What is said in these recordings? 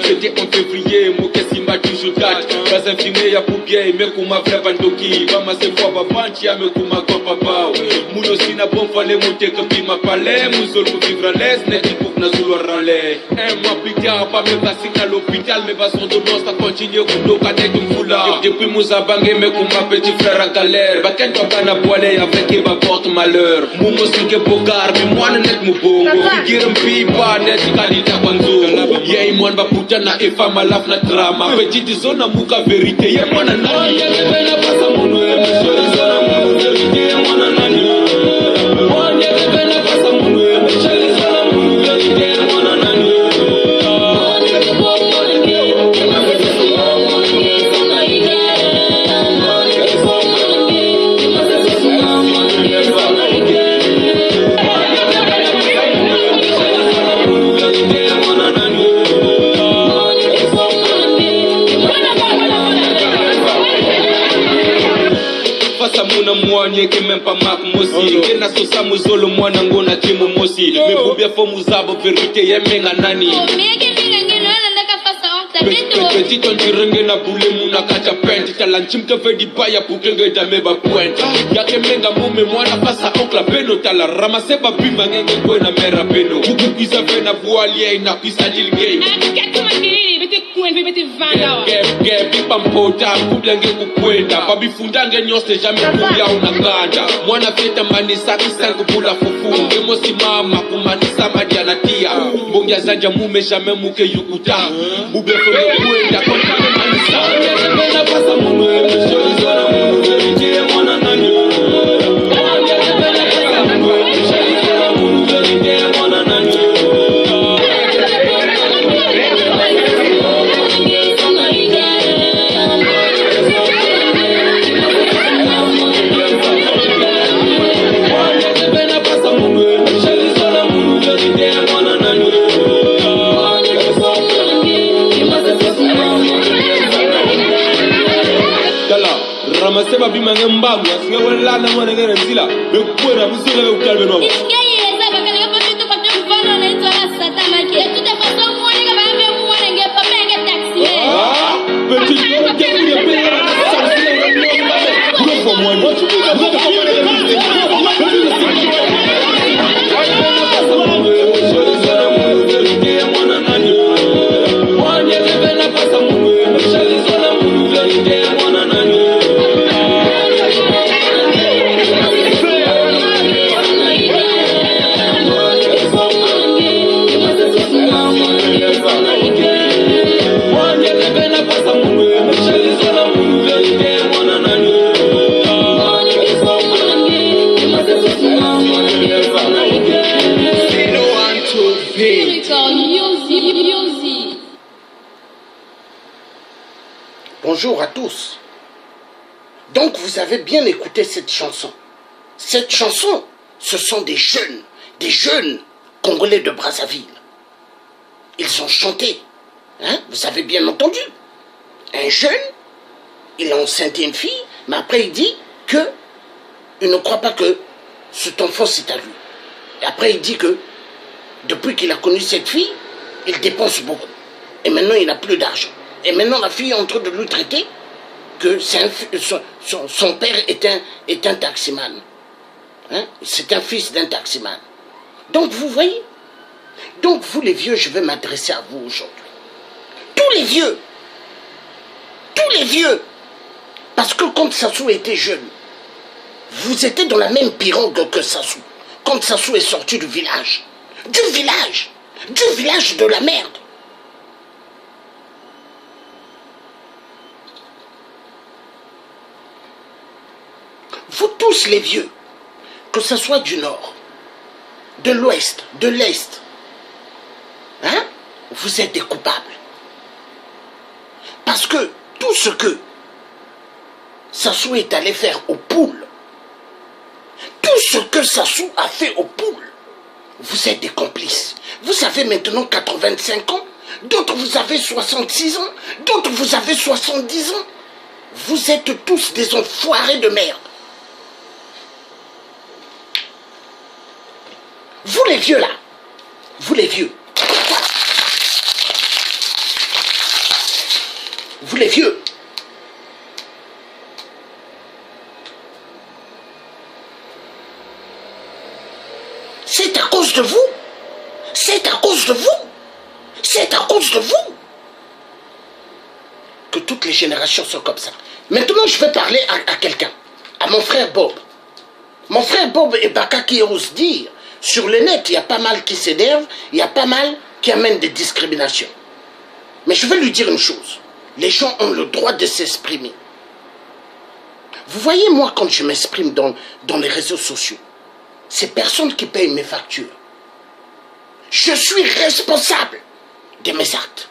C'était en février, mon qu'est-ce m'a toujours date. Pas infirmier, y'a pour bien, mais qu'on m'a fait bandoki. Maman c'est quoi, ma banque, y'a mais qu'on m'a quoi, papa. Mon aussi n'a bon fallait monter que puis ma palais. Mon seul pour vivre à l'aise, n'est dit pour que n'a sous râler. Un mois plus tard, pas me passer à l'hôpital, mais va son donos, ça continue comme l'eau, qu'à t'être une foula. Depuis mon zabangé, mais qu'on m'a petit frère en galère. Bah, quand on va poiler avec qui va porte malheur. Mon monsieur qui est bogard, mais moi, n'est mon bongo. Figure un pipa, n'est qualité kwanzo. Y'a moi, va putana et femme à la drama. Petite zone à mouka vérité, y'a moi, n'a nani. Y'a pas sa mono, y'a monsieur, les zones à mon vérité, y'a moi, n'a nani. Muna mwanye ke même pas mak mosi ke na sosa muzolo mwana ngona timo mosi me bubia fo muzabo vérité yemenga nani petit on direnge na bule muna kacha pente talanchim ke vedi baya pukenge dame ba point ya ke menga mume mwana pasa onkla beno tala ramase ba bimba ngenge kwena mera beno kukukiza vena voilier na kisa dilgay Pipampota, kublange kukwenda babifundange nyose jamais kuya unaganda mwana feta manisa kisangu bula fufu ngemosi mama kumanisa madiana tia mbongia zanja mume jamais muke yukuta bube fele kwenda kwa manisa na pasa muno mshozona muno verite mwana nani Ramaseba bimange mbagu asinga wala na mwana ngere nzila bekwera musile ukalbe no Iskayeza bakale papitu papitu mfano na itwa satana ki tuta faso mwana ka baambe mwana nge pamenge taxi petit ko ke ni pe na samsile na mwana ko mwana Bonjour à tous. Donc vous avez bien écouté cette chanson. Cette chanson, ce sont des jeunes Congolais de Brazzaville. Ils ont chanté, hein, vous avez bien entendu. Un jeune, il a enceinté une fille, mais après il dit que il ne croit pas que cet enfant c'est à lui. Et après il dit que depuis qu'il a connu cette fille, il dépense beaucoup. Et maintenant il n'a plus d'argent. Et maintenant la fille est en train de lui traiter que son père est un taximan. Hein? C'est un fils d'un taximan. Donc vous voyez, donc vous les vieux, je vais m'adresser à vous aujourd'hui. Tous les vieux, parce que quand Sassou était jeune, vous étiez dans la même pirogue que Sassou. Quand Sassou est sorti du village de la merde. Vous tous les vieux, que ce soit du nord, de l'ouest, de l'est, hein, vous êtes des coupables. Parce que tout ce que Sassou est allé faire aux poules, tout ce que Sassou a fait aux poules, vous êtes des complices. Vous avez maintenant 85 ans, d'autres vous avez 66 ans, d'autres vous avez 70 ans. Vous êtes tous des enfoirés de merde. Vous les vieux là, vous les vieux, vous les vieux, c'est à cause de vous, c'est à cause de vous, c'est à cause de vous que toutes les générations sont comme ça. Maintenant, je vais parler à quelqu'un, à mon frère Bob. Mon frère Bob et Baka qui osent dire, sur le net, il y a pas mal qui s'énervent, il y a pas mal qui amènent des discriminations. Mais je vais lui dire une chose, les gens ont le droit de s'exprimer. Vous voyez, moi, quand je m'exprime dans les réseaux sociaux, c'est personne qui paye mes factures. Je suis responsable de mes actes.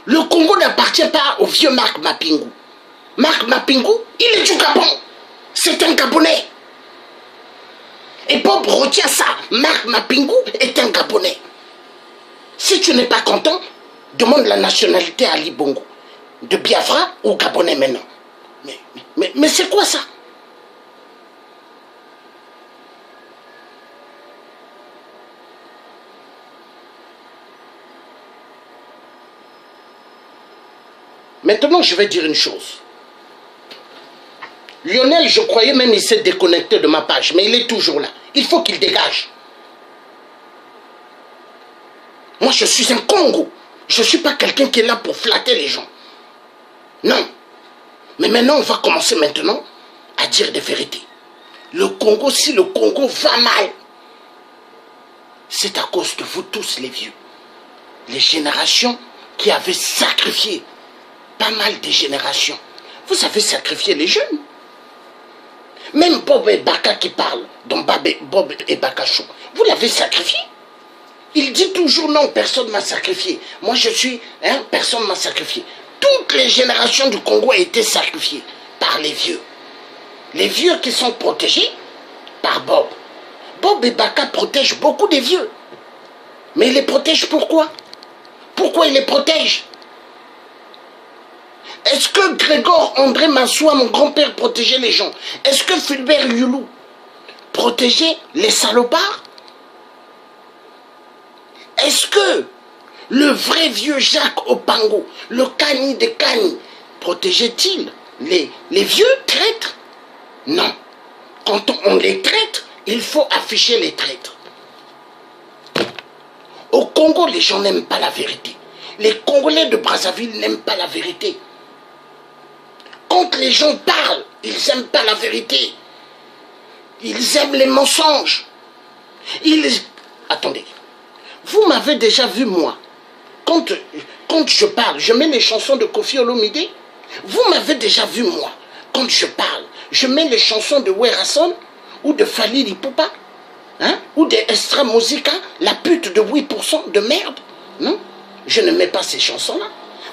Le Congo n'appartient pas au vieux Marc Mapingu. Marc Mapingu, il est du Gabon. C'est un Gabonais. Et Bob retient ça. Marc Mapingu est un Gabonais. Si tu n'es pas content, demande la nationalité à Ali Bongo. De Biafra ou Gabonais maintenant. Mais c'est quoi ça? Maintenant, je vais dire une chose. Lionel, je croyais même il s'est déconnecté de ma page, mais il est toujours là. Il faut qu'il dégage. Moi, je suis un Congo. Je ne suis pas quelqu'un qui est là pour flatter les gens. Non. Mais maintenant, on va commencer maintenant à dire des vérités. Le Congo, si le Congo va mal, c'est à cause de vous tous les vieux. Les générations qui avaient sacrifié, pas mal de générations. Vous avez sacrifié les jeunes. Même Bob et Baka qui parlent dans Bob et Baka Show, vous l'avez sacrifié. Il dit toujours non, personne ne m'a sacrifié. Moi je suis, personne ne m'a sacrifié. Toutes les générations du Congo ont été sacrifiées par les vieux. Les vieux qui sont protégés par Bob. Bob et Baka protègent beaucoup des vieux. Mais ils les protègent pourquoi? Pourquoi ils les protègent? Est-ce que Grégor André Massoua, mon grand-père, protégeait les gens? Est-ce que Fulbert Youlou protégeait les salopards? Est-ce que le vrai vieux Jacques Opango, le Kani de Kani, protégeait-il les vieux traîtres? Non. Quand on les traite, il faut afficher les traîtres. Au Congo, les gens n'aiment pas la vérité. Les Congolais de Brazzaville n'aiment pas la vérité. Quand les gens parlent, ils n'aiment pas la vérité. Ils aiment les mensonges. Attendez. Vous m'avez déjà vu, moi. Quand je parle, je mets les chansons de Kofi Olomide. Vous m'avez déjà vu, moi. Quand je parle, je mets les chansons de Werason ou de Fali Lipupa. Ou de Extra Musica, la pute de 8% de merde. Non, je ne mets pas ces chansons-là.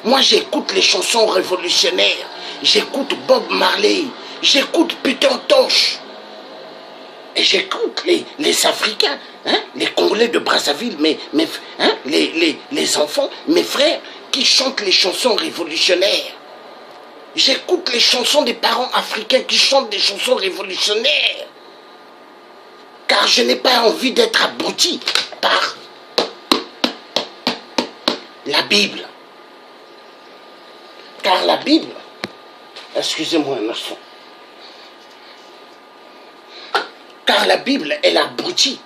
Moi, j'écoute les chansons révolutionnaires. J'écoute Bob Marley. J'écoute Peter Tosh. Et j'écoute les Africains, les Congolais de Brazzaville, les enfants, mes frères, qui chantent les chansons révolutionnaires. J'écoute les chansons des parents africains qui chantent des chansons révolutionnaires. Car je n'ai pas envie d'être abruti par la Bible. Car la Bible, excusez-moi un instant, car la Bible, elle abrutit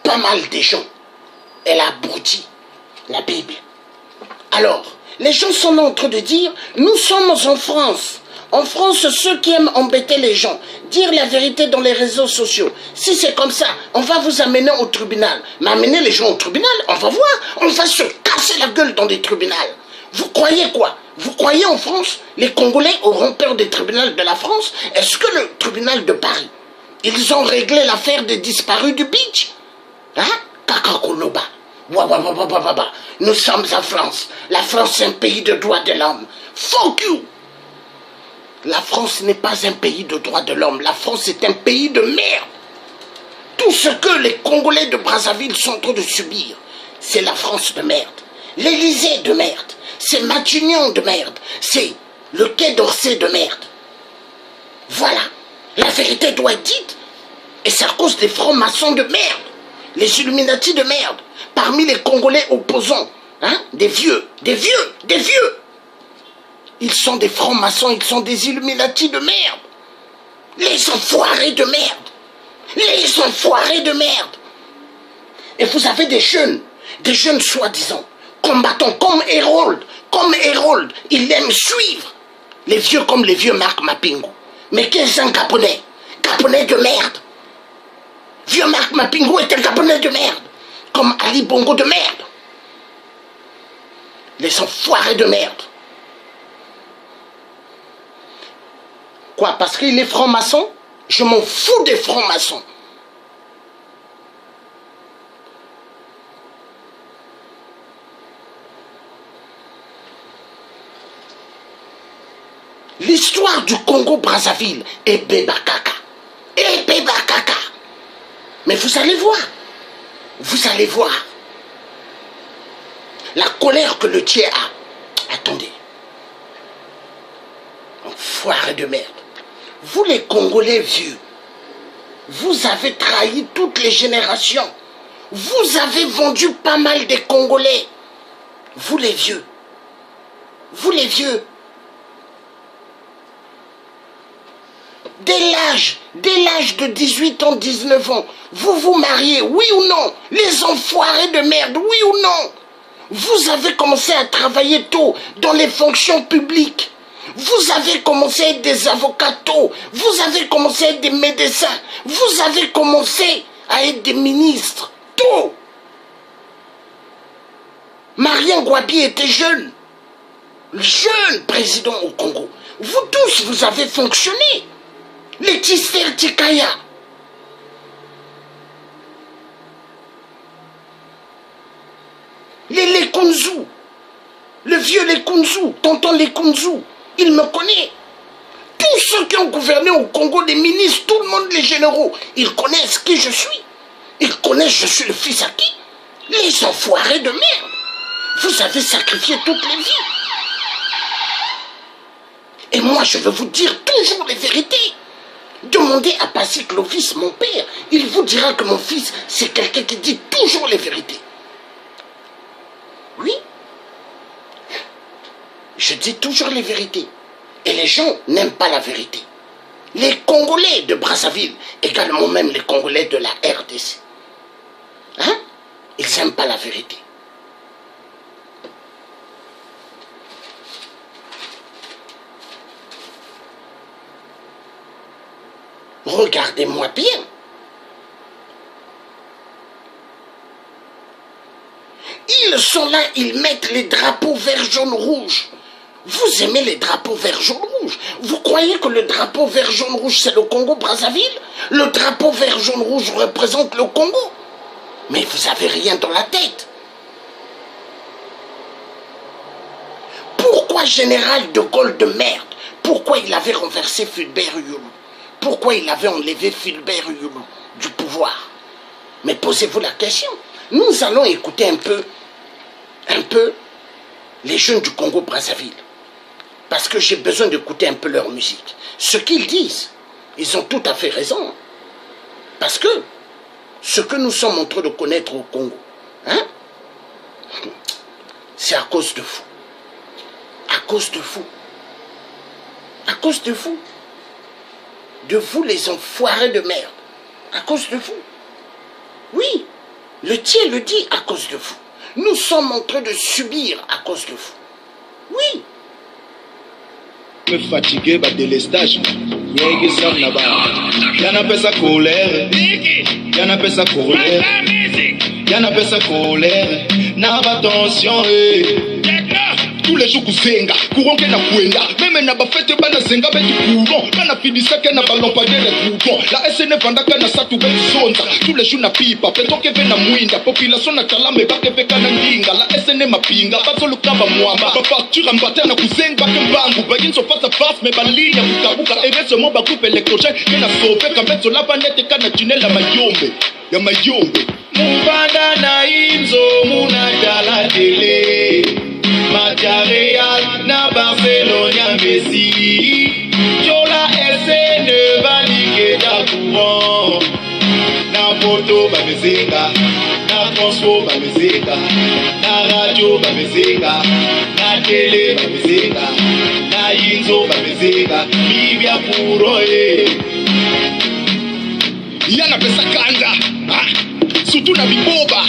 pas mal des gens. Elle abrutit la Bible. Alors, les gens sont en train de dire, nous sommes en France. En France, ceux qui aiment embêter les gens, dire la vérité dans les réseaux sociaux. Si c'est comme ça, on va vous amener au tribunal. Mais amener les gens au tribunal, on va voir. On va se casser la gueule dans des tribunaux. Vous croyez quoi? Vous croyez en France, les Congolais auront peur des tribunaux de la France? Est-ce que le tribunal de Paris, ils ont réglé l'affaire des disparus du beach? Hein? Kakakonoba. Nous sommes en France. La France est un pays de droits de l'homme. Fuck you! La France n'est pas un pays de droits de l'homme. La France est un pays de merde. Tout ce que les Congolais de Brazzaville sont en train de subir, c'est la France de merde. L'Élysée de merde. C'est Matignon de merde. C'est le Quai d'Orsay de merde. Voilà. La vérité doit être dite. Et c'est à cause des francs-maçons de merde. Les Illuminati de merde. Parmi les Congolais opposants. Hein? Des vieux. Ils sont des francs-maçons, ils sont des Illuminati de merde. Les enfoirés de merde. Les enfoirés de merde. Et vous avez des jeunes soi-disant, combattants comme Hérold. Ils aiment suivre les vieux comme les vieux Marc Mapingo. Mais qu'est-ce un Gabonais? Gabonais de merde. Vieux Marc Mapingo est un Gabonais de merde. Comme Ali Bongo de merde. Les enfoirés de merde. Quoi, parce qu'il est franc-maçon? Je m'en fous des francs-maçons. L'histoire du Congo-Brazzaville est bébakaka. Mais vous allez voir. La colère que le Tchè a. Attendez. Enfoiré de merde. Vous les Congolais vieux, vous avez trahi toutes les générations. Vous avez vendu pas mal des Congolais. Vous les vieux. Dès l'âge de 18 ans, 19 ans, vous vous mariez, oui ou non? Les enfoirés de merde, oui ou non? Vous avez commencé à travailler tôt dans les fonctions publiques. Vous avez commencé à être des avocats tôt. Vous avez commencé à être des médecins. Vous avez commencé à être des ministres tôt. Marien Ngouabi était jeune président au Congo. Vous tous, vous avez fonctionné. Les Tisser Tikaya. Les Lekunzu. Le vieux Lekunzu, tonton Lekunzu. Il me connaît. Tous ceux qui ont gouverné au Congo, les ministres, tout le monde, les généraux, ils connaissent qui je suis. Ils connaissent je suis le fils à qui? Les enfoirés de merde. Vous avez sacrifié toutes les vies. Et moi, je veux vous dire toujours les vérités. Demandez à Passy Clovis, mon père. Il vous dira que mon fils, c'est quelqu'un qui dit toujours les vérités. Oui. Je dis toujours les vérités. Et les gens n'aiment pas la vérité. Les Congolais de Brazzaville, également même les Congolais de la RDC. Hein? Ils n'aiment pas la vérité. Regardez-moi bien. Ils sont là, ils mettent les drapeaux vert, jaune, rouge. Vous aimez les drapeaux vert, jaune, rouge? Vous croyez que le drapeau vert, jaune, rouge, c'est le Congo-Brazzaville? Le drapeau vert, jaune, rouge représente le Congo? Mais vous n'avez rien dans la tête. Pourquoi général de Gaulle de merde? Pourquoi il avait renversé Fulbert Youlou? Pourquoi il avait enlevé Fulbert Youlou du pouvoir? Mais posez-vous la question. Nous allons écouter un peu les jeunes du Congo-Brazzaville. Parce que j'ai besoin d'écouter un peu leur musique. Ce qu'ils disent, ils ont tout à fait raison. Parce que ce que nous sommes en train de connaître au Congo, hein, c'est à cause de vous. À cause de vous. À cause de vous. De vous les enfoirés de merde. À cause de vous. Oui, le Tchè le dit à cause de vous. Nous sommes en train de subir à cause de vous. Oui. Me fatigué par délestage. Y'en a pas sa colère. Y'en a pas sa colère. Y'en a pas sa colère. N'a pas attention. tous les jours kuzenga courant ke na kwenda même na bafete bana zenga betu courant bana finisa ke na balampadaire courant la SNF andaka na satu betu sonza tous les jours na pipa peto ke ve na mwinda population na talame bake ve kana ndinga la SNF mapinga bazoluka ba mwamba ba facture mbata na kuzenga ke mbangu bayinso pasa face me balinya bukabuka heureusement ba groupe électrogène ke na sauver kambezo la banete kana tunnel la mayombe ya mayombe mubanda na inzo munadala tele Real na Barcelone ya Messi Jola SN valike da courant na photo ba mezenga na transfo ba mezenga na radio ba mezenga na tele ba mezenga na yinzo ba mezenga bibia puro yana pesa kanda surtout na biboba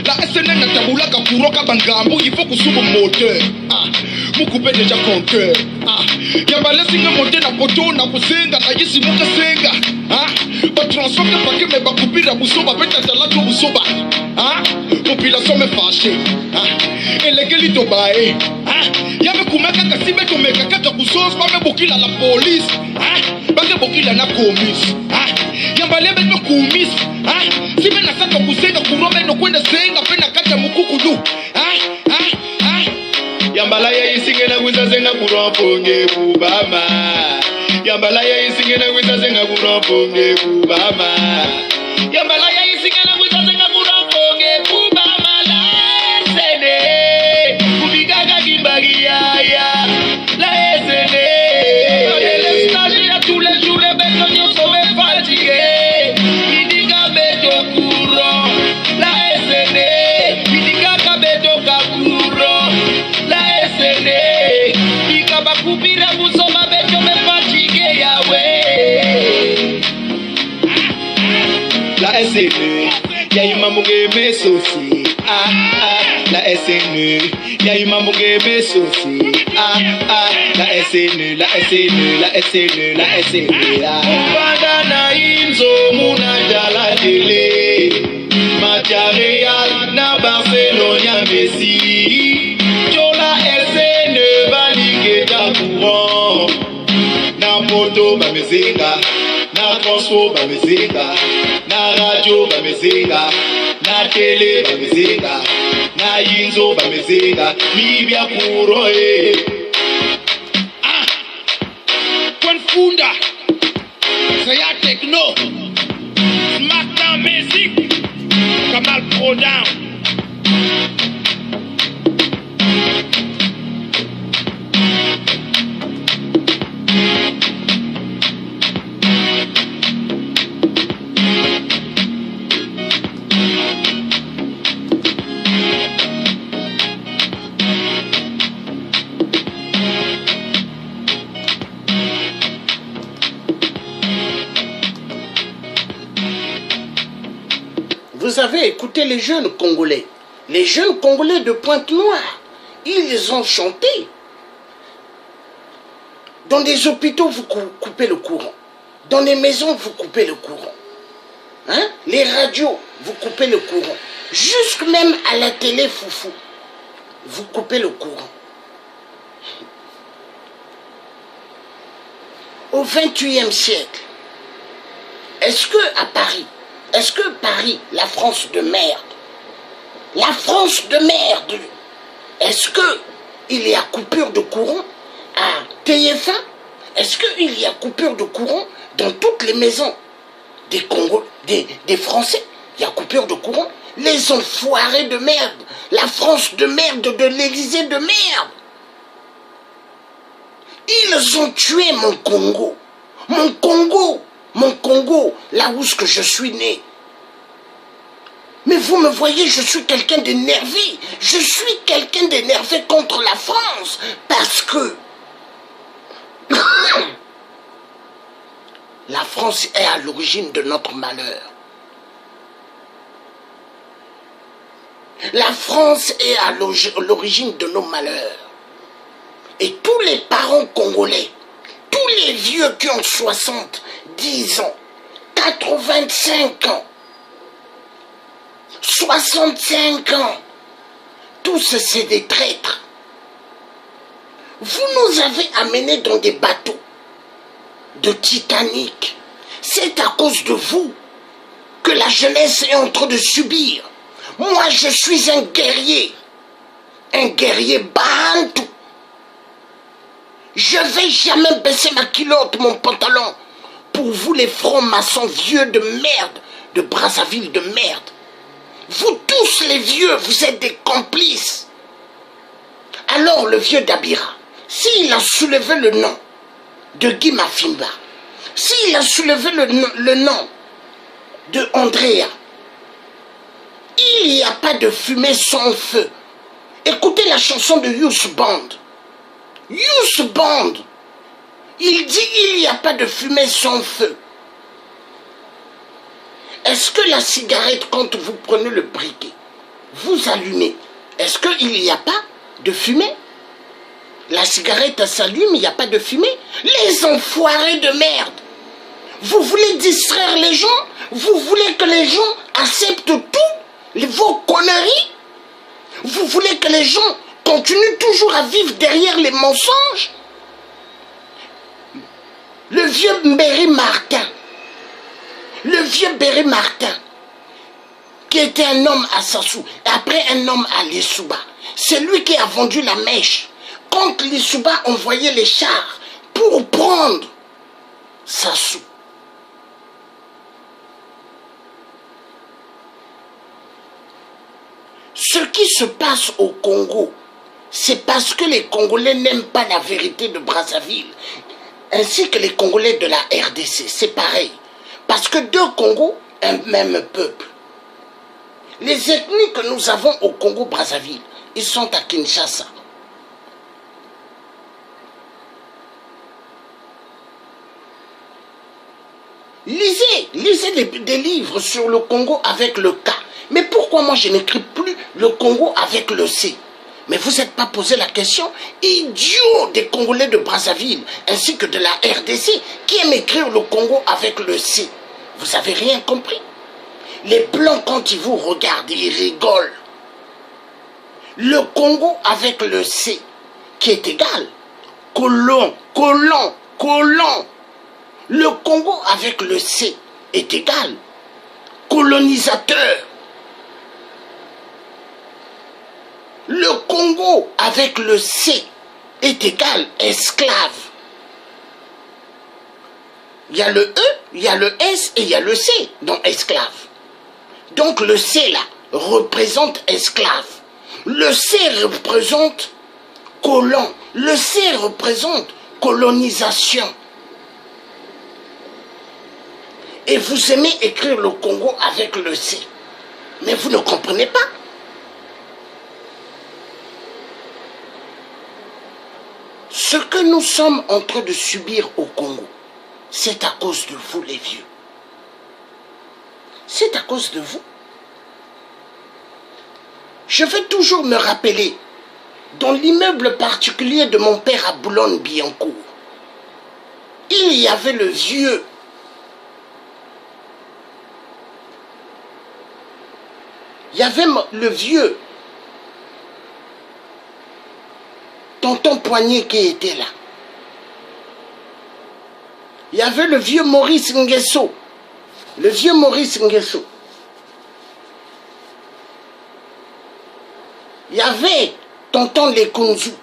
la SNN na tabulaka kuroka bangambo il faut kusubu moteur mukupe déjà compteur yambalesinga moteur na poto na kusenga na yisi muka senga ba transforme pake me bakupira busoba peta talato busoba population me fâché elegeli to bae yame kumeka kasibe to meka kaka kusos pa me bokila la police bake bokila na komis yambalebe to kumis sibe na saka kusenga kuroba no kwenda senga pena kata mukukudu yambala ya isingena kwiza senga kuroponge kubama yambala ya isingena kwiza senga kuroponge kubama yambala ya isingena kwiza senga kuroponge kubama la sene kubigaga kimbagi ya la sene les stages ya tous les jours les bêtes nous sont fatigués bidiga beto courant la sene bidiga kabeto kakuro la sene biga bakubira busoma beto me fatigué yawe la SNE y'a mamuge mesosi la SNE y'a mamuge mesosi la SNE la SNE la SNE la SNE banda na inzo muna dala tele Real na Barcelone ya Messi Jola SNE valike da courant na photo ba mezenga na transfo ba mezenga na radio ba mezenga na tele ba mezenga na yinzo ba mezenga bibia puro Kwen funda Saya techno Smackdown music Kamal Pro Down Vous avez écouté les jeunes Congolais de Pointe-Noire. Ils ont chanté. Dans des hôpitaux, vous coupez le courant. Dans les maisons, vous coupez le courant. Les radios, vous coupez le courant. Jusque même à la télé foufou, vous coupez le courant. Au XXIe siècle, est-ce que Paris, la France de merde, est-ce qu'il y a coupure de courant à TF1? Est-ce qu'il y a coupure de courant dans toutes les maisons des Congolais, des Français? Il y a coupure de courant. Les enfoirés de merde, la France de merde, de l'Élysée de merde. Ils ont tué mon Congo, là où je suis né. Mais vous me voyez, je suis quelqu'un d'énervé. Je suis quelqu'un d'énervé contre la France. Parce que la France est à l'origine de notre malheur. La France est à l'origine de nos malheurs. Et tous les parents congolais, tous les vieux qui ont 70 ans, 85 ans, 65 ans, tous c'est des traîtres. Vous nous avez amenés dans des bateaux de Titanic. C'est à cause de vous que la jeunesse est en train de subir. Moi, je suis un guerrier bantou. Je vais jamais baisser ma culotte, mon pantalon, pour vous les francs-maçons vieux de merde, de Brazzaville de merde. Vous tous les vieux, vous êtes des complices. Alors le vieux Dabira, s'il a soulevé le nom de Guy Mafimba, s'il a soulevé le nom de Andrea, il n'y a pas de fumée sans feu. Écoutez la chanson de Youth Band. Youth Band, il dit il n'y a pas de fumée sans feu. Est-ce que la cigarette, quand vous prenez le briquet, vous allumez, est-ce qu'il n'y a pas de fumée? La cigarette s'allume, il n'y a pas de fumée? Les enfoirés de merde! Vous voulez distraire les gens? Vous voulez que les gens acceptent tout? Vos conneries? Vous voulez que les gens continuent toujours à vivre derrière les mensonges? Le vieux Berry Martin, qui était un homme à Sassou, et après un homme à Lissouba, c'est lui qui a vendu la mèche quand Lissouba envoyait les chars pour prendre Sassou. Ce qui se passe au Congo, c'est parce que les Congolais n'aiment pas la vérité de Brazzaville, ainsi que les Congolais de la RDC, c'est pareil. Parce que deux Congos, un même peuple. Les ethnies que nous avons au Congo-Brazzaville, ils sont à Kinshasa. Lisez des livres sur le Congo avec le K. Mais pourquoi moi je n'écris plus le Congo avec le C? Mais vous n'êtes pas posé la question, idiot des Congolais de Brazzaville, ainsi que de la RDC, qui aiment écrire le Congo avec le C. Vous n'avez rien compris. Les Blancs, quand ils vous regardent, ils rigolent. Le Congo avec le C, qui est égal. Colon. Le Congo avec le C est égal. Colonisateur. Le Congo avec le C est égal esclave. Il y a le E, il y a le S et il y a le C dans esclave. Donc le C là représente esclave. Le C représente colon. Le C représente colonisation. Et vous aimez écrire le Congo avec le C. Mais vous ne comprenez pas. Ce que nous sommes en train de subir au Congo, c'est à cause de vous les vieux. C'est à cause de vous. Je vais toujours me rappeler, dans l'immeuble particulier de mon père à Boulogne-Billancourt, il y avait le vieux. Il y avait le vieux tonton Poignet qui était là. Il y avait le vieux Maurice Nguesso. Le vieux Maurice Nguesso. Il y avait tonton Lekunzu.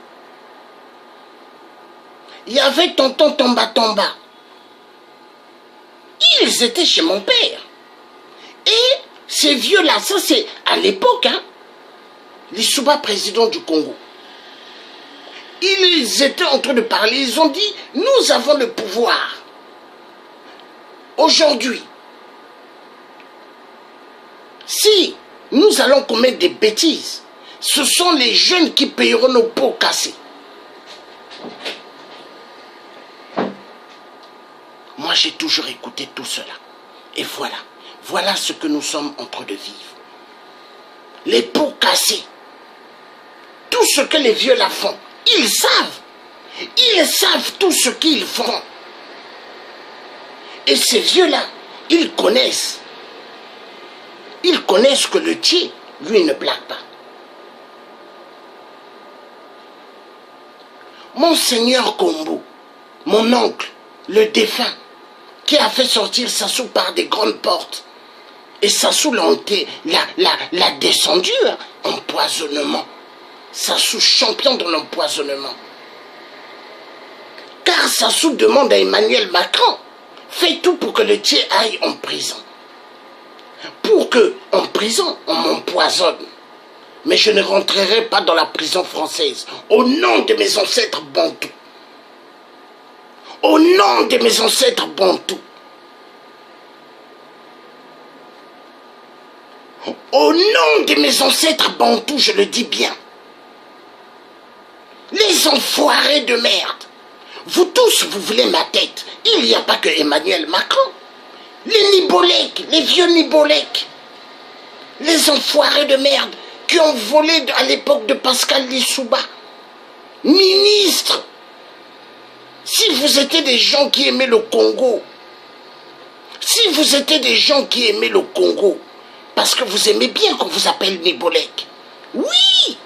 Il y avait tonton Tomba Tomba. Ils étaient chez mon père. Et ces vieux-là, ça c'est à l'époque, hein, Lissouba, président du Congo. Ils étaient en train de parler, ils ont dit, nous avons le pouvoir. Aujourd'hui, si nous allons commettre des bêtises, ce sont les jeunes qui payeront nos pots cassés. Moi, j'ai toujours écouté tout cela. Et voilà ce que nous sommes en train de vivre. Les pots cassés. Tout ce que les vieux là font, ils savent tout ce qu'ils font. Et ces vieux-là, ils connaissent que le Dieu, lui, ne blague pas. Monseigneur Kombo, mon oncle, le défunt, qui a fait sortir Sassou par des grandes portes. Et Sassou l'a descendu, hein, empoisonnement. Sassou champion de l'empoisonnement. Car Sassou demande à Emmanuel Macron, fais tout pour que le tien aille en prison. Pour que, en prison, on m'empoisonne. Mais je ne rentrerai pas dans la prison française. Au nom de mes ancêtres bantous. Au nom de mes ancêtres bantous. Au nom de mes ancêtres bantous, je le dis bien. Les enfoirés de merde. Vous tous, vous voulez ma tête. Il n'y a pas que Emmanuel Macron. Les Nibolèques, les vieux Nibolèques. Les enfoirés de merde qui ont volé à l'époque de Pascal Lissouba. Ministre. Si vous étiez des gens qui aimaient le Congo, si vous étiez des gens qui aimaient le Congo, parce que vous aimez bien qu'on vous appelle Nibolèque. Oui.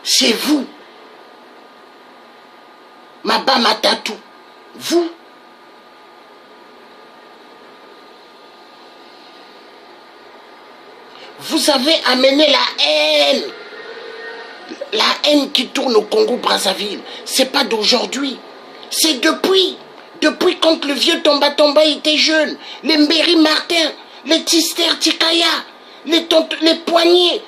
C'est vous. Maba Matatou. Vous. Vous avez amené la haine. La haine qui tourne au Congo-Brazzaville. C'est pas d'aujourd'hui. C'est depuis. Depuis quand le vieux Tomba Tomba était jeune. Les Mbéry Martin. Les Tister Tikaya. Les Poignets.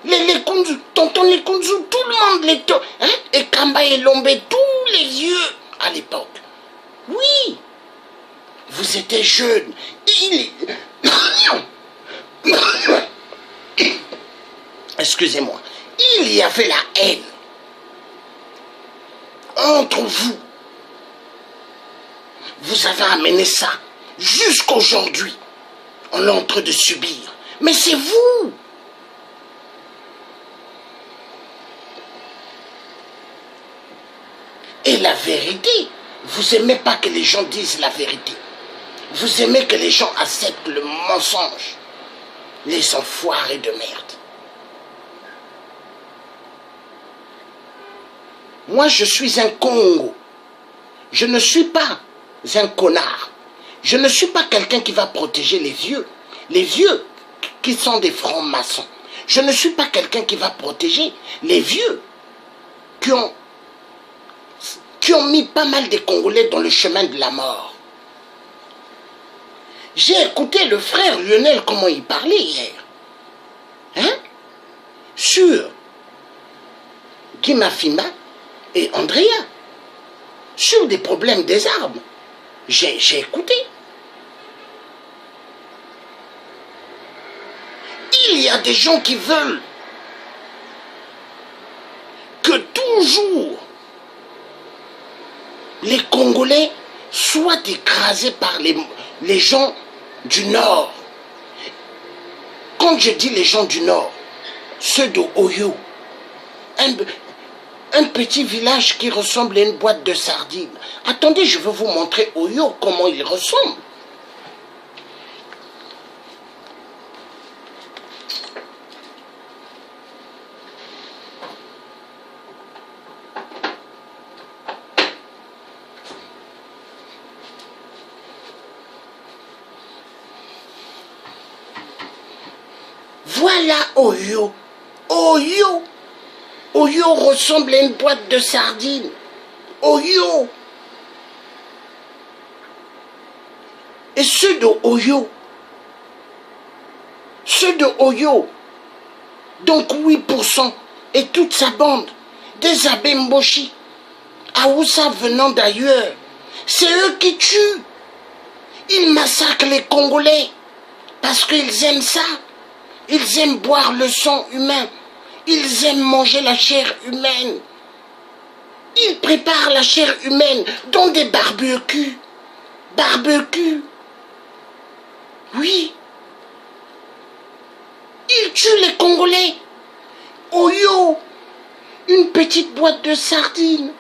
Les Kunzu. Tonton les Kunzu. Tout le monde les... Hein? Et Kamba et Lombe. Tous les vieux à l'époque. Oui. Vous étiez jeunes. Excusez-moi. Il y avait la haine entre vous. Vous avez amené ça jusqu'aujourd'hui. On est en train de subir. Mais c'est vous. Et la vérité, vous aimez pas que les gens disent la vérité. Vous aimez que les gens acceptent le mensonge. Les enfoirés de merde. Moi, je suis un Congo. Je ne suis pas un connard. Je ne suis pas quelqu'un qui va protéger les vieux. Les vieux qui sont des francs-maçons. Je ne suis pas quelqu'un qui va protéger les vieux qui ont mis pas mal de Congolais dans le chemin de la mort. J'ai écouté le frère Lionel comment il parlait hier. Hein? Sur Guimafima et Andrea. Sur des problèmes des armes. J'ai écouté. Il y a des gens qui veulent que toujours les Congolais soient écrasés par les gens du Nord. Quand je dis les gens du Nord, ceux de Oyo, un petit village qui ressemble à une boîte de sardines. Attendez, je veux vous montrer Oyo comment il ressemble. Voilà Oyo. Oyo. Oyo ressemble à une boîte de sardines. Oyo. Et ceux de Oyo, donc 8%, et toute sa bande, des Abemboshi, Aoussa venant d'ailleurs, c'est eux qui tuent. Ils massacrent les Congolais, parce qu'ils aiment ça. Ils aiment boire le sang humain. Ils aiment manger la chair humaine. Ils préparent la chair humaine dans des barbecues. Barbecues. Oui. Ils tuent les Congolais. Oyo, une petite boîte de sardines.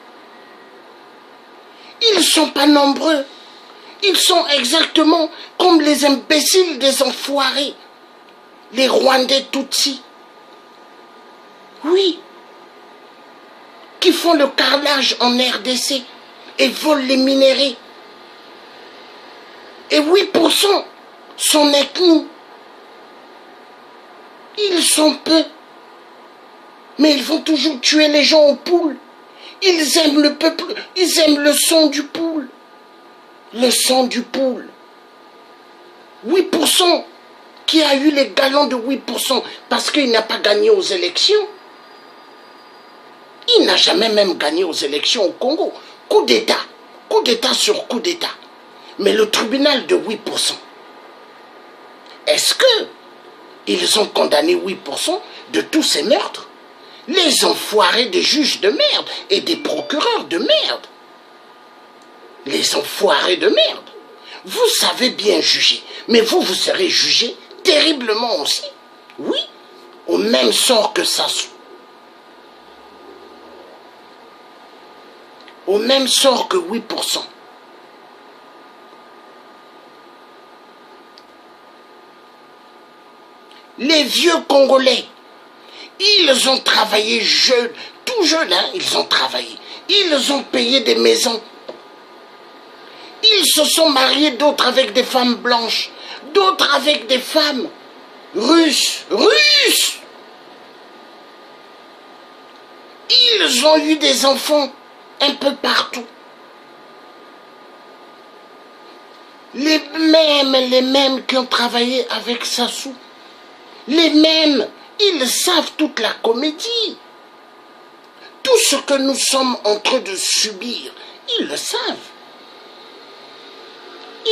Ils ne sont pas nombreux. Ils sont exactement comme les imbéciles des enfoirés. Les Rwandais Tutsis. Oui. qui font le carnage en RDC et volent les minéraux. Et 8% sont ethnies. Ils sont peu. Mais ils vont toujours tuer les gens aux poules. Ils aiment le peuple, ils aiment le sang du poule. Le sang du poule. 8% qui a eu les galons de 8% parce qu'il n'a pas gagné aux élections. Il n'a jamais même gagné aux élections au Congo. Coup d'État sur coup d'État. Mais le tribunal de 8%, est-ce que ils ont condamné 8% de tous ces meurtres? Les enfoirés des juges de merde et des procureurs de merde. Les enfoirés de merde. Vous savez bien juger, mais vous serez jugé terriblement aussi. Oui, au même sort que Sassou. Au même sort que 8%. Les vieux Congolais, ils ont travaillé jeunes, tout jeunes, hein, ils ont travaillé. Ils ont payé des maisons. Ils se sont mariés, d'autres avec des femmes blanches, d'autres avec des femmes russes. Ils ont eu des enfants un peu partout. Les mêmes qui ont travaillé avec Sassou. Les mêmes, ils savent toute la comédie. Tout ce que nous sommes en train de subir, ils le savent.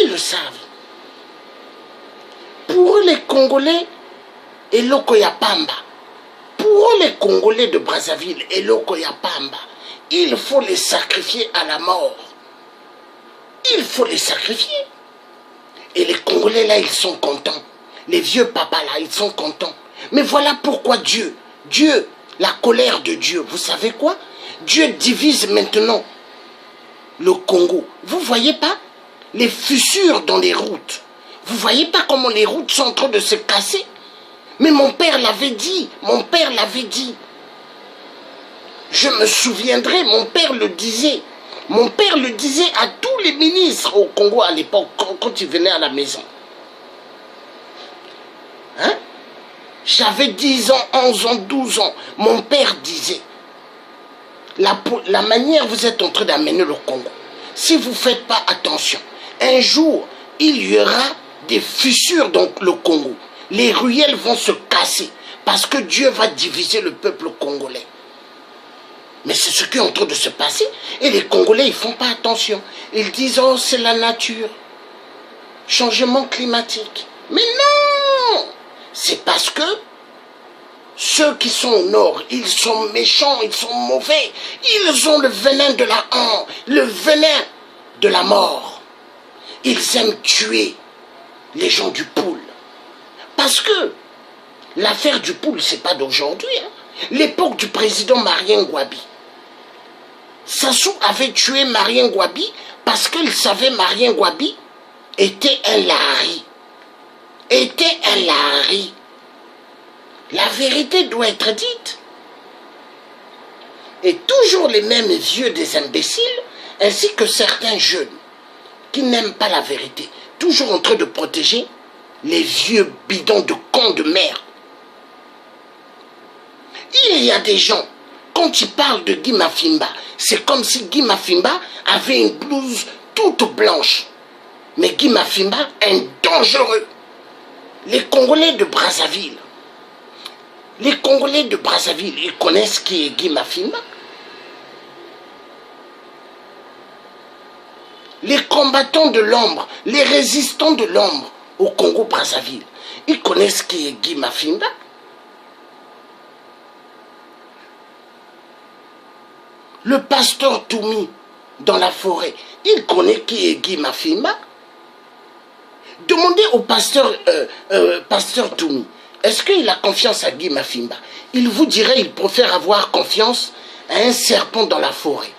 Ils le savent. Pour eux, les Congolais, Eloko Pamba. Pour eux, les Congolais de Brazzaville, Eloko Pamba, il faut les sacrifier à la mort. Il faut les sacrifier. Et les Congolais, là, ils sont contents. Les vieux papas, là, ils sont contents. Mais voilà pourquoi Dieu, la colère de Dieu, vous savez quoi? Dieu divise maintenant le Congo. Vous voyez pas les fissures dans les routes? Vous voyez pas comment les routes sont en train de se casser? Mais mon père l'avait dit, Je me souviendrai, mon père le disait. Mon père le disait à tous les ministres au Congo à l'époque, quand ils venaient à la maison. Hein? J'avais 10 ans, 11 ans, 12 ans. Mon père disait, la manière vous êtes en train d'amener le Congo, si vous ne faites pas attention, un jour, il y aura des fissures dans le Congo. Les ruelles vont se casser parce que Dieu va diviser le peuple congolais. Mais c'est ce qui est en train de se passer. Et les Congolais, ils ne font pas attention. Ils disent, oh, c'est la nature. Changement climatique. Mais non! C'est parce que ceux qui sont au nord, ils sont méchants, ils sont mauvais. Ils ont le venin de la honte, le venin de la mort. Ils aiment tuer les gens du poule. Parce que l'affaire du poule, c'est pas d'aujourd'hui. Hein. L'époque du président Marien Ngouabi. Sassou avait tué Marien Ngouabi parce qu'il savait Marien Ngouabi était un lari. La vérité doit être dite. Et toujours les mêmes yeux des imbéciles, ainsi que certains jeunes qui n'aiment pas la vérité, toujours en train de protéger les vieux bidons de cons de merde. Il y a des gens, quand ils parlent de Guy Mafimba, c'est comme si Guy Mafimba avait une blouse toute blanche. Mais Guy Mafimba est un dangereux. Les Congolais de Brazzaville, ils connaissent qui est Guy Mafimba. Les combattants de l'ombre, les résistants de l'ombre au Congo-Brazzaville, ils connaissent qui est Guy Mafimba. Le pasteur Toumi, dans la forêt, il connaît qui est Guy Mafimba. Demandez au pasteur Toumi, est-ce qu'il a confiance à Guy Mafimba? Il vous dirait qu'il préfère avoir confiance à un serpent dans la forêt.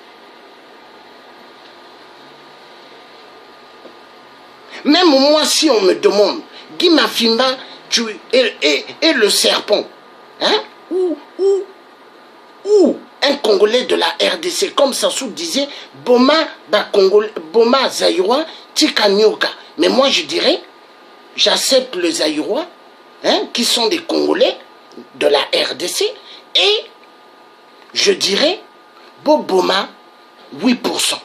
Même moi, si on me demande, Guy Mafimba et le serpent, hein? Où un Congolais de la RDC, comme Sassou disait, Boma Zaïrois, Tikanyoka. Mais moi je dirais, j'accepte les Zaïrois, hein, qui sont des Congolais de la RDC, et je dirais, Boma, 8%.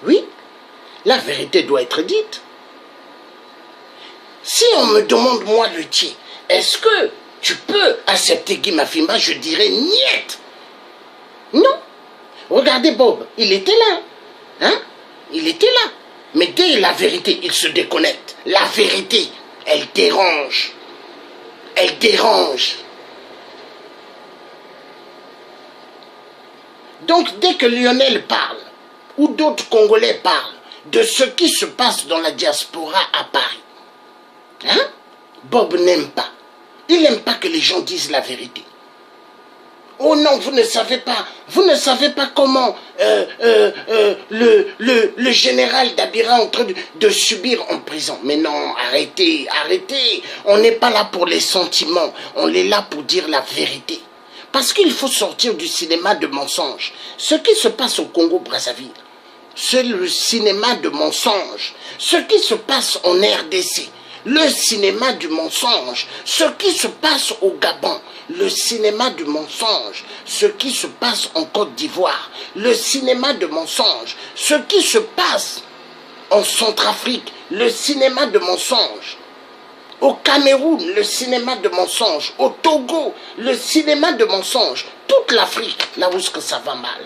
Oui, la vérité doit être dite. Si on me demande, moi, le tien, est-ce que tu peux accepter Guy Mafimba? Je dirais niet. Non. Regardez Bob, il était là. Hein? Il était là. Mais dès la vérité, il se déconnecte. La vérité, elle dérange. Elle dérange. Donc, dès que Lionel parle, ou d'autres Congolais parlent de ce qui se passe dans la diaspora à Paris, hein? Bob n'aime pas. Il n'aime pas que les gens disent la vérité. Oh non, vous ne savez pas comment le général Dabira est en train de subir en prison. Mais non, arrêtez, arrêtez. On n'est pas là pour les sentiments, on est là pour dire la vérité. Parce qu'il faut sortir du cinéma de mensonges. Ce qui se passe au Congo-Brazzaville, c'est le cinéma de mensonges. Ce qui se passe en RDC, le cinéma du mensonge. Ce qui se passe au Gabon, le cinéma du mensonge. Ce qui se passe en Côte d'Ivoire, le cinéma de mensonge. Ce qui se passe en Centrafrique, le cinéma de mensonge. Au Cameroun, le cinéma de mensonge. Au Togo, le cinéma de mensonge. Toute l'Afrique, là où ça va mal.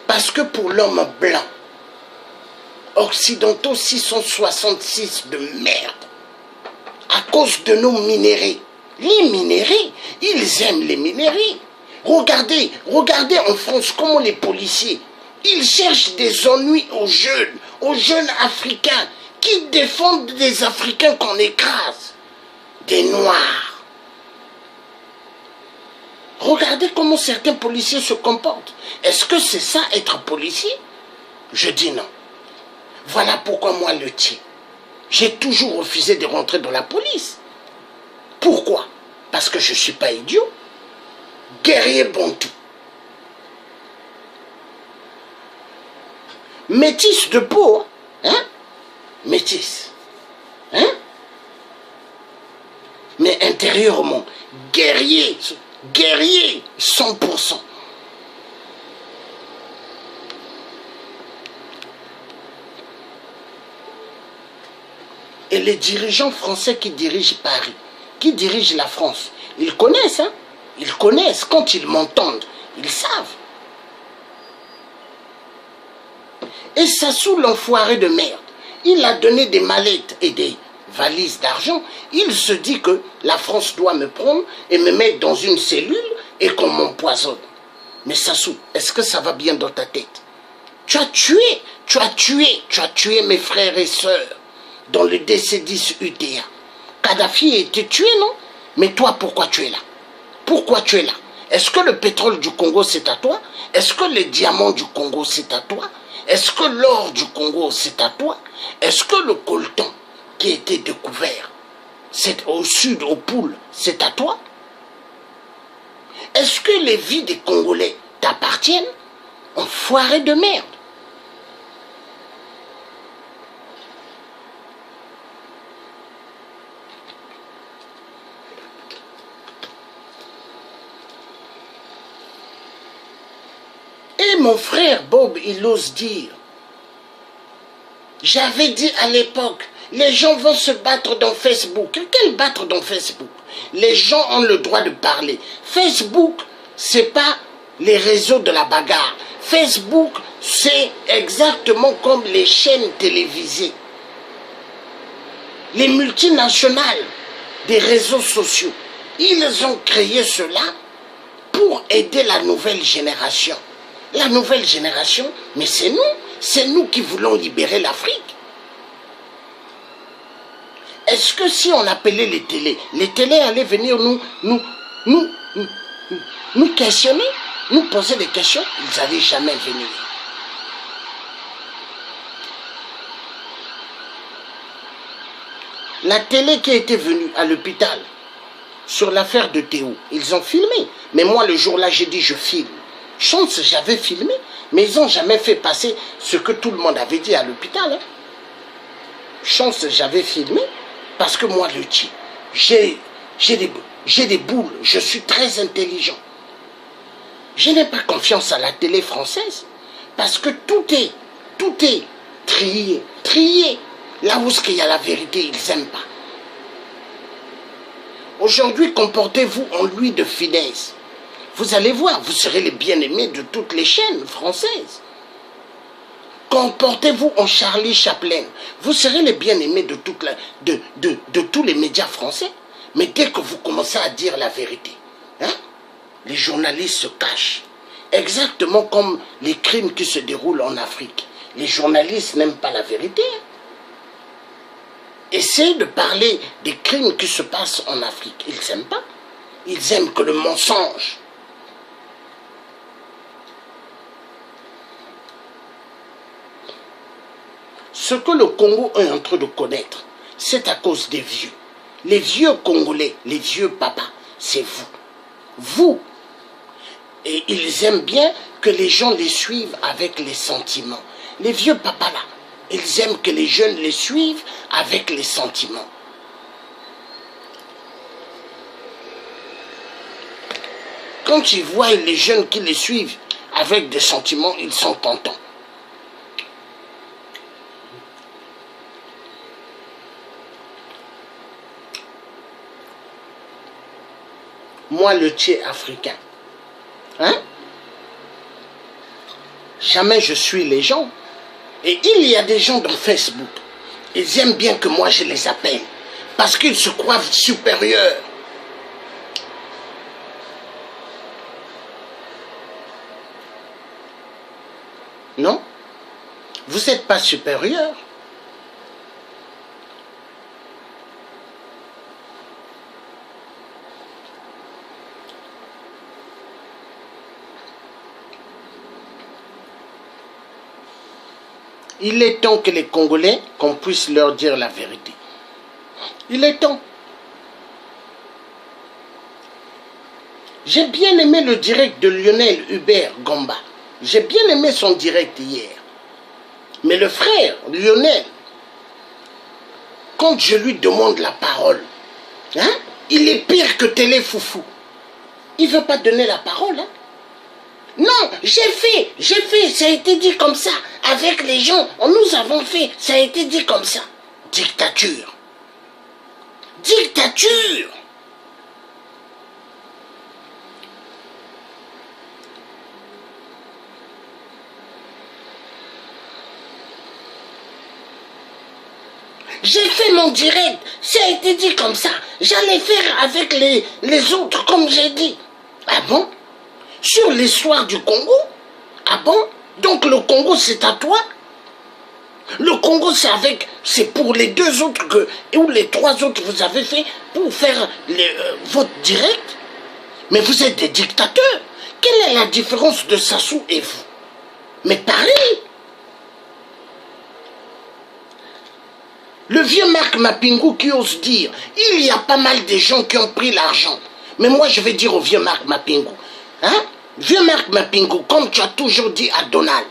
Parce que pour l'homme blanc, occidentaux 666 de merde, à cause de nos minéraux. Les minéraux, ils aiment les minéraux. Regardez en France comment les policiers, ils cherchent des ennuis aux jeunes africains, qui défendent des Africains qu'on écrase, des Noirs. Regardez comment certains policiers se comportent. Est-ce que c'est ça être policier? Je dis non. Voilà pourquoi moi le tien. J'ai toujours refusé de rentrer dans la police. Pourquoi? Parce que je ne suis pas idiot. Guerrier Bantou. Métis de peau, hein? Métis. Hein? Mais intérieurement, guerrier 100%. Et les dirigeants français qui dirigent Paris, qui dirigent la France, ils connaissent, hein? Ils connaissent. Quand ils m'entendent, ils savent. Et Sassou, l'enfoiré de merde, il a donné des mallettes et des valises d'argent. Il se dit que la France doit me prendre et me mettre dans une cellule et qu'on m'empoisonne. Mais Sassou, est-ce que ça va bien dans ta tête? Tu as tué mes frères et sœurs dans le DC-10 UTA. Kadhafi a été tué, non? Mais toi, pourquoi tu es là? Pourquoi tu es là? Est-ce que le pétrole du Congo, c'est à toi? Est-ce que les diamants du Congo, c'est à toi? Est-ce que l'or du Congo, c'est à toi? Est-ce que le coltan qui a été découvert, c'est au sud, au Poule, c'est à toi? Est-ce que les vies des Congolais t'appartiennent? Enfoiré de merde. Et mon frère Bob, il ose dire, j'avais dit à l'époque, les gens vont se battre dans Facebook. Quel battre dans Facebook? Les gens ont le droit de parler. Facebook, c'est pas les réseaux de la bagarre. Facebook, c'est exactement comme les chaînes télévisées. Les multinationales des réseaux sociaux. Ils ont créé cela pour aider la nouvelle génération. La nouvelle génération, mais c'est nous qui voulons libérer l'Afrique. Est-ce que si on appelait les télés allaient venir nous questionner, nous poser des questions? Ils n'allaient jamais venir. La télé qui était venue à l'hôpital sur l'affaire de Théo, ils ont filmé. Mais moi, le jour-là, j'ai dit, je filme. Chance, j'avais filmé, mais ils n'ont jamais fait passer ce que tout le monde avait dit à l'hôpital. Hein. Chance, j'avais filmé, parce que moi, le tien, j'ai des boules, je suis très intelligent. Je n'ai pas confiance à la télé française, parce que tout est trié. Là où il y a la vérité, ils n'aiment pas. Aujourd'hui, comportez-vous en lui de finesse. Vous allez voir, vous serez les bien-aimés de toutes les chaînes françaises. Comportez-vous en Charlie Chaplin. Vous serez les bien-aimés de tous les médias français. Mais dès que vous commencez à dire la vérité, hein, les journalistes se cachent. Exactement comme les crimes qui se déroulent en Afrique. Les journalistes n'aiment pas la vérité. Essayez de parler des crimes qui se passent en Afrique. Ils n'aiment pas. Ils aiment que le mensonge. Ce que le Congo est en train de connaître, c'est à cause des vieux. Les vieux Congolais, les vieux papas, c'est vous. Vous. Et ils aiment bien que les gens les suivent avec les sentiments. Les vieux papas là, ils aiment que les jeunes les suivent avec les sentiments. Quand ils voient les jeunes qui les suivent avec des sentiments, ils sont contents. Moi, le tché africain, hein? Jamais je suis les gens. Et il y a des gens dans Facebook, ils aiment bien que moi je les appelle, parce qu'ils se croient supérieurs. Non? Vous n'êtes pas supérieur. Il est temps que les Congolais, qu'on puisse leur dire la vérité. Il est temps. J'ai bien aimé le direct de Lionel Hubert Gomba. J'ai bien aimé son direct hier. Mais le frère, Lionel, quand je lui demande la parole, hein, il est pire que Télé Foufou. Il ne veut pas donner la parole, hein. Non, j'ai fait, ça a été dit comme ça, avec les gens, nous avons fait, ça a été dit comme ça. Dictature. Dictature. J'ai fait mon direct, ça a été dit comme ça. J'allais faire avec les autres, comme j'ai dit. Ah bon? Sur l'histoire du Congo? Ah bon? Donc le Congo c'est à toi? Le Congo c'est pour les deux autres ou les trois autres vous avez fait pour faire votre direct? Mais vous êtes des dictateurs. Quelle est la différence de Sassou et vous? Mais pareil. Le vieux Marc Mapingu qui ose dire, il y a pas mal de gens qui ont pris l'argent. Mais moi je vais dire au vieux Marc Mapingu, hein? Vieux Marc Mapingu, comme tu as toujours dit à Donald,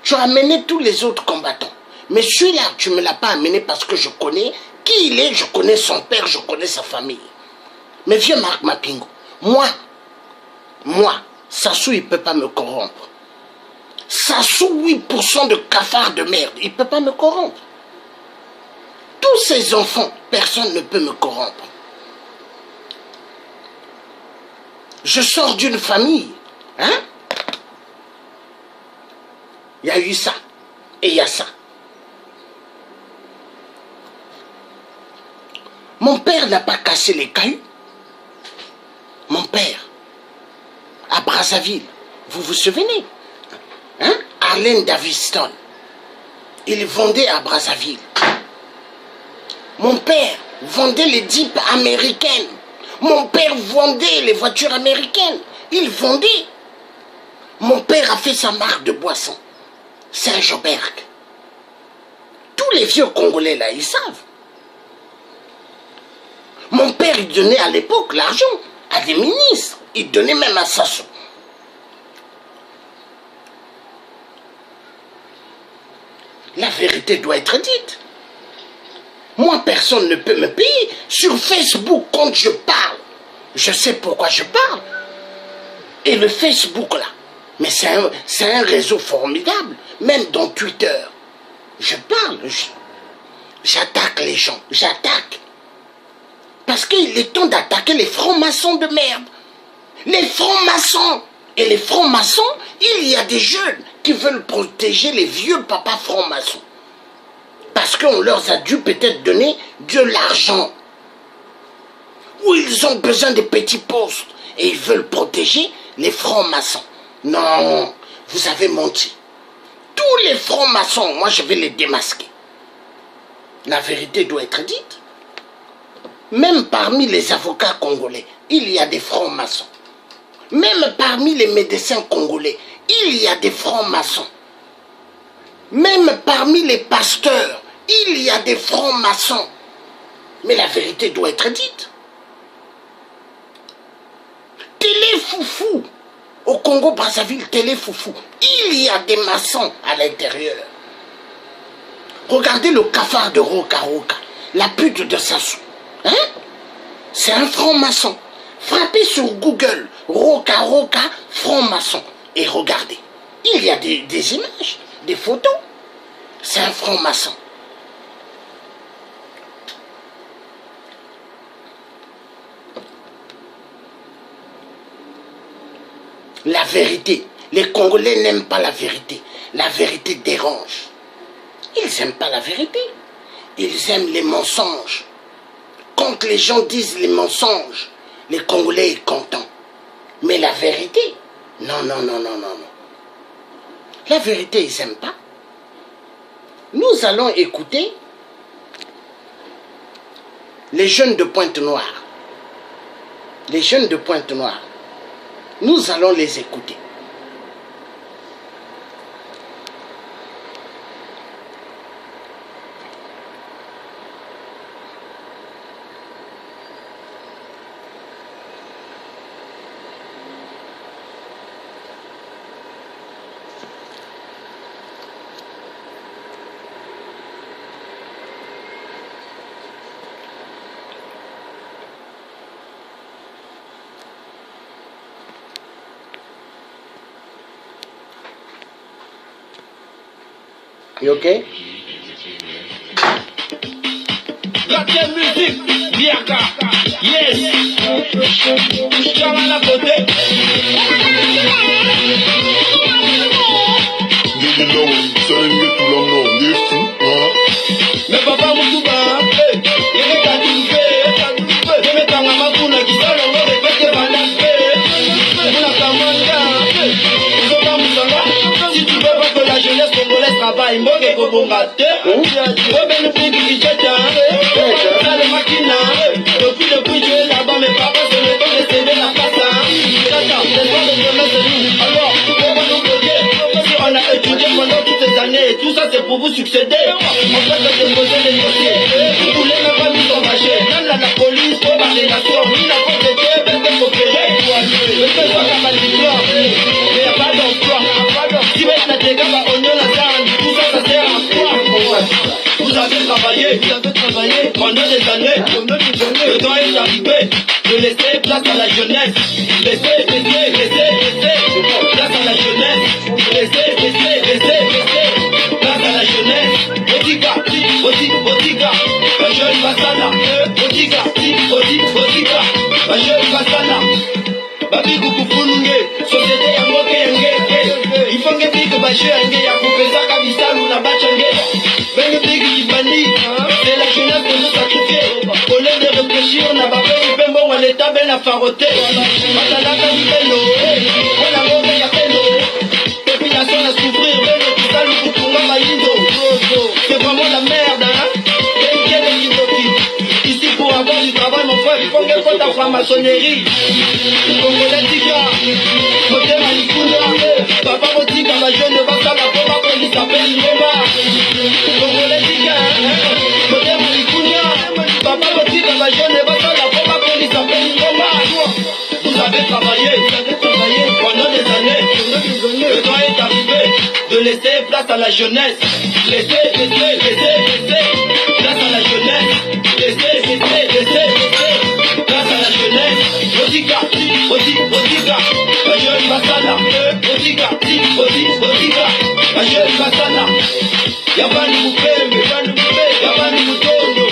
tu as amené tous les autres combattants. Mais celui-là, tu ne me l'as pas amené parce que je connais qui il est, je connais son père, je connais sa famille. Mais vieux Marc Mapingu, moi, Sassou, il ne peut pas me corrompre. Sassou, 8% de cafard de merde, il ne peut pas me corrompre. Tous ces enfants, personne ne peut me corrompre. Je sors d'une famille. Hein? Il y a eu ça. Et il y a ça. Mon père n'a pas cassé les cailloux. Mon père, à Brazzaville, vous vous souvenez? Hein? Harley Davidson. Il vendait à Brazzaville. Mon père vendait les Jeeps américaines. Mon père vendait les voitures américaines. Il vendait. Mon père a fait sa marque de boisson. Saint-Joberg. Tous les vieux Congolais là, ils savent. il donnait à l'époque l'argent à des ministres. Il donnait même à Sassou. La vérité doit être dite. Moi, personne ne peut me payer. Sur Facebook, quand je parle, je sais pourquoi je parle. Et le Facebook, là, mais c'est un réseau formidable. Même dans Twitter, je parle, j'attaque les gens, j'attaque. Parce qu'il est temps d'attaquer les francs-maçons de merde. Les francs-maçons. Et les francs-maçons, il y a des jeunes qui veulent protéger les vieux papas francs-maçons. Parce qu'on leur a dû peut-être donner de l'argent. Ou ils ont besoin de petits postes. Et ils veulent protéger les francs-maçons. Non, vous avez menti. Tous les francs-maçons, moi je vais les démasquer. La vérité doit être dite. Même parmi les avocats congolais, il y a des francs-maçons. Même parmi les médecins congolais, il y a des francs-maçons. Même parmi les pasteurs, il y a des francs-maçons. Mais la vérité doit être dite. Télé Foufou, au Congo-Brazzaville, Télé Foufou, il y a des maçons à l'intérieur. Regardez le cafard de Roka Roka, la pute de Sassou. Hein? C'est un franc-maçon. Frappez sur Google, Roka Roka, franc-maçon. Et regardez, il y a des images, des photos. C'est un franc-maçon. La vérité. Les Congolais n'aiment pas la vérité. La vérité dérange. Ils n'aiment pas la vérité. Ils aiment les mensonges. Quand les gens disent les mensonges, les Congolais sont contents. Mais la vérité, non, non, non, non, non, non. La vérité, ils n'aiment pas. Nous allons écouter les jeunes de Pointe-Noire. Les jeunes de Pointe-Noire. Nous allons les écouter. You okay? Latin music, Biaka, yes. Chama la côté. Mais papa Moutouba, il est à Djoufé, je mets ta maman pour la guitare, on va répéter par la paix. On a ta manga, on va Moutouba. Si tu veux pas que la jeunesse congolaise travaille, moi que Kobonga, Robin Pink qui jette ça les machines, depuis le prix tu es là-bas, mes parents se le temps de céder la place. J'attends, les gens de jeunesse de nous. Alors, on va nous bloquer. Si on a étudié pendant toutes ces années, tout ça c'est pour vous succéder. On va te déposer les dossiers. Tous les mêmes pas nous sont cachés. Même la police, pour parler la soeur, ni la porte de Dieu, même des opérés. Le fait qu'on a pas de diplôme, mais il n'y a pas d'emploi. Si mettre la dégâts, on y a la salle, tout ça, ça sert à quoi? Vous avez travaillé pendant des années. Le temps est arrivé de laisser place à la jeunesse. Laissez place à la jeunesse. Laissez place à la jeunesse. Botiga, la jeune Basana. Botiga, la jeune Basana. Babi kukufunge, société ya moke yenge. Il faut que big bache yenge ya kupesa kabisa luna bachange. Bengue big kibani, c'est la jeunesse de nous sacrifier. Au lieu de réfléchir, on a pas fait du bon à l'état ben la faroté. Matalaka du pelo, on a mauvais ya pelo. Population à souffrir, ben le tout ça le kutunga maïndo. C'est vraiment la merde, hein. Ici pour avoir du travail, mon frère, il faut que faut ta franc-maçonnerie. Congolais Tika, côté Malikunda, papa Motika, la jeune va ça la bombe, police appelle Ngoma. Congolais Tika, côté Malikunda, papa Motika, la jeune va ça la bombe, avez travaillé pendant des années. Le temps est arrivé de laisser place à la jeunesse. Laissez place à la jeunesse. Laissez place à la jeunesse. Botika, la jeune Basala. Botika, la jeune Basala. Yabani Mupembe, Yabani Mutondo,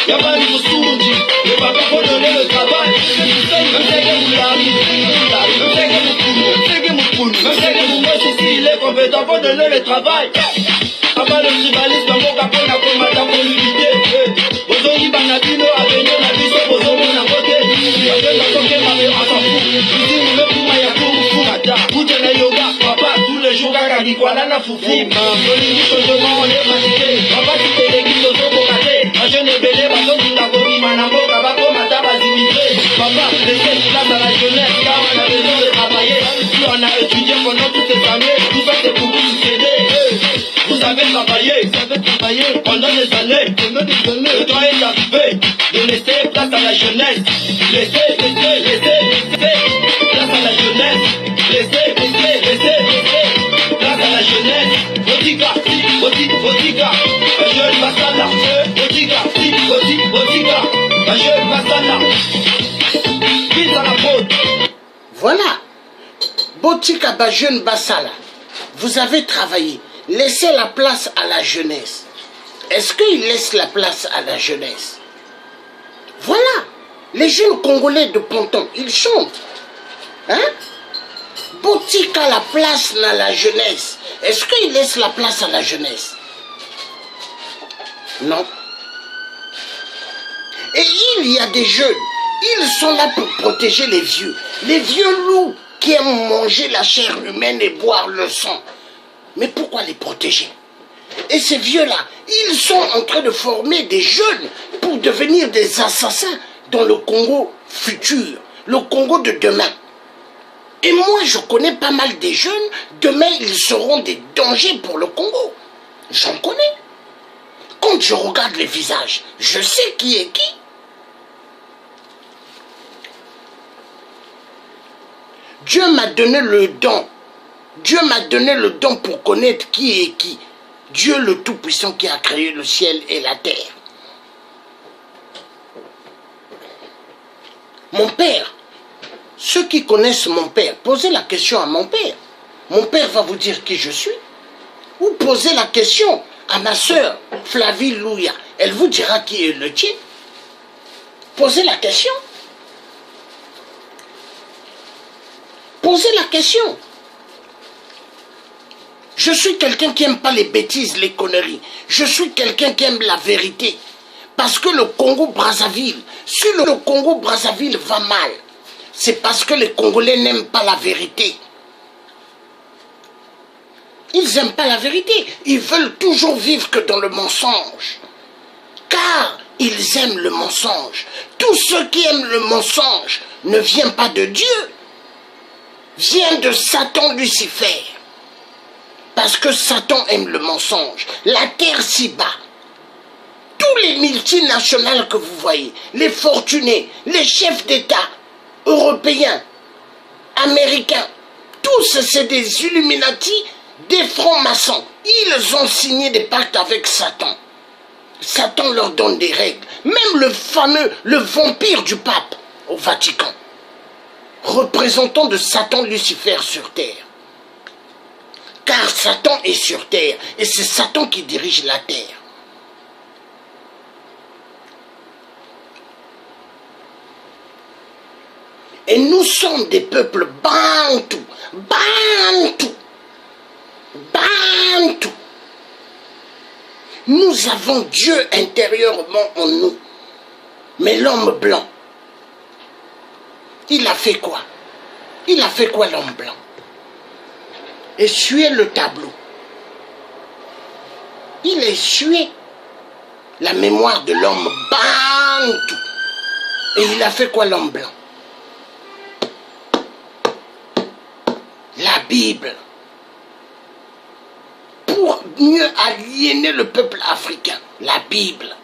Yabani Musunji. Le papa faut donner le travail. Il est compétent pour donner le travail. Avant le tribalisme, mon capot n'a pas matin pour l'unité. Bozongi Banabino a venu la vie sur Bozongo n'a côté. Papa, tous les jours, Kakadikwana n'a foufou. On est fatigué. Papa, tu t'es l'église au Tokokaté. Un jeune ébélé, Bazon, tu t'as commis, Manambo, Kabako, Mataba, Zimité. Papa, laissez place à la jeunesse, car on a besoin de travailler. Si on a étudié pendant toutes ces années, tout ça c'est pour vous aider. Vous avez travaillé pendant des années. Le temps est arrivé de laisser place à la jeunesse. Laissez place à la jeunesse. Laissez place à la jeunesse. Botika, la jeune Basala. Botika, la jeune Basala. Vite à la faute. Voilà. Botika Bajeune Basala. Vous avez travaillé. Laissez la place à la jeunesse. Est-ce qu'il laisse la place à la jeunesse? Voilà. Les jeunes Congolais de Ponton, ils chantent. Hein? Botika la place à la jeunesse. Est-ce qu'il laisse la place à la jeunesse? Non. Et il y a des jeunes. Ils sont là pour protéger les vieux. Les vieux loups qui aiment manger la chair humaine et boire le sang. Mais pourquoi les protéger? Et ces vieux-là, ils sont en train de former des jeunes pour devenir des assassins dans le Congo futur, le Congo de demain. Et moi, je connais pas mal des jeunes, demain, ils seront des dangers pour le Congo. J'en connais. Quand je regarde les visages, je sais qui est qui. Dieu m'a donné le don. Dieu m'a donné le don pour connaître qui est qui. Dieu le Tout-Puissant qui a créé le ciel et la terre. Mon père, ceux qui connaissent mon père, posez la question à mon père. Mon père va vous dire qui je suis. Ou posez la question à ma soeur Flavie Louia. Elle vous dira qui est le tien. Posez la question. Posez la question. Je suis quelqu'un qui n'aime pas les bêtises, les conneries. Je suis quelqu'un qui aime la vérité. Parce que le Congo-Brazzaville, si le Congo-Brazzaville va mal, c'est parce que les Congolais n'aiment pas la vérité. Ils n'aiment pas la vérité. Ils veulent toujours vivre que dans le mensonge. Car ils aiment le mensonge. Tous ceux qui aiment le mensonge ne viennent pas de Dieu. Viennent de Satan Lucifer. Parce que Satan aime le mensonge. La terre s'y bat. Tous les multinationales que vous voyez, les fortunés, les chefs d'État, européens, américains, tous c'est des Illuminati, des francs-maçons. Ils ont signé des pactes avec Satan. Satan leur donne des règles. Même le vampire du pape au Vatican, représentant de Satan Lucifer sur terre. Car Satan est sur terre et c'est Satan qui dirige la terre. Et nous sommes des peuples bantous, bantous. Nous avons Dieu intérieurement en nous. Mais l'homme blanc, il a fait quoi? Il a fait quoi l'homme blanc? Essuyer le tableau. Il a essuyé la mémoire de l'homme bantou. Et il a fait quoi l'homme blanc? La Bible. Pour mieux aliéner le peuple africain. La Bible.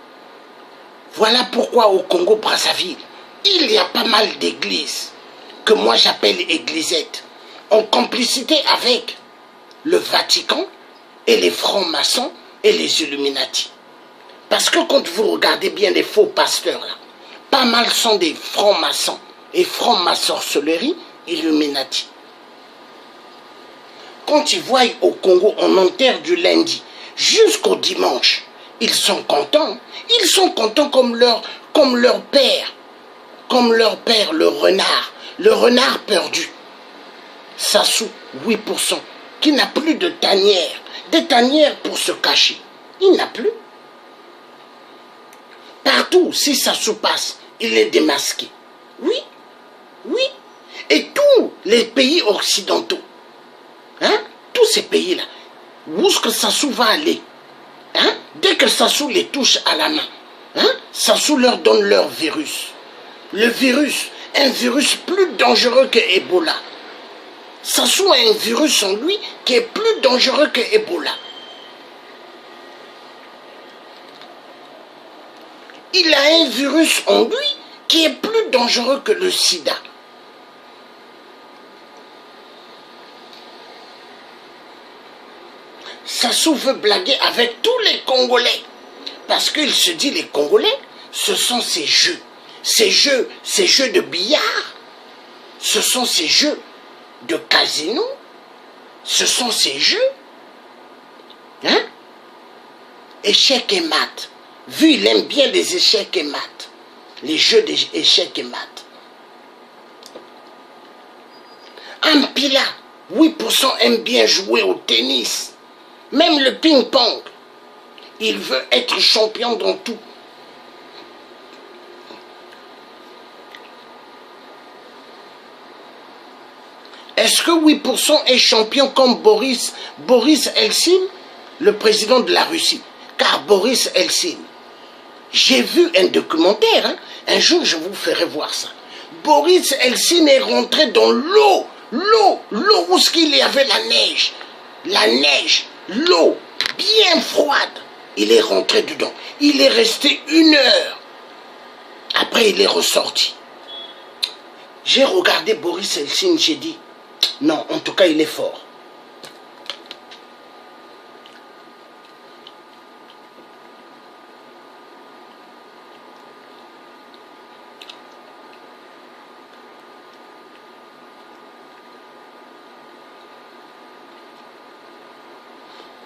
Voilà pourquoi au Congo-Brazzaville, il y a pas mal d'églises. que moi j'appelle Églisette, en complicité avec le Vatican et les francs-maçons et les Illuminati. Parce que quand vous regardez bien les faux pasteurs là, pas mal sont des francs-maçons et francs-maçonnerie Illuminati. Quand ils voient au Congo, on enterre du lundi jusqu'au dimanche, ils sont contents. Ils sont contents comme leur père, le renard perdu. Sassou, 8%, qui n'a plus de tanière, des tanières pour se cacher. Il n'a plus. Partout, si Sassou passe, il est démasqué. Oui, oui. Et tous les pays occidentaux, hein, tous ces pays-là, où est-ce que Sassou va aller, hein, dès que Sassou les touche à la main, hein, Sassou leur donne leur virus. Le virus, un virus plus dangereux que Ebola. Sassou a un virus en lui qui est plus dangereux que Ebola. Il a un virus en lui qui est plus dangereux que le sida. Sassou veut blaguer avec tous les Congolais. Parce qu'il se dit, les Congolais, ce sont ces jeux. Ces jeux de billard. Ce sont ces jeux de casino. Ce sont ces jeux. Hein? Échecs et maths. Vu, il aime bien les échecs et maths. Les jeux d'échecs et maths. Ampila, 8% aime bien jouer au tennis. Même le ping-pong. Il veut être champion dans tout. Est-ce que 8% est champion comme Boris Eltsine, le président de la Russie? Car Boris Eltsine, j'ai vu un documentaire, hein? Un jour je vous ferai voir ça. Boris Eltsine est rentré dans l'eau où il y avait la neige, l'eau bien froide. Il est rentré dedans. Il est resté 1 heure. Après, il est ressorti. J'ai regardé Boris Eltsine, j'ai dit, non, en tout cas, il est fort.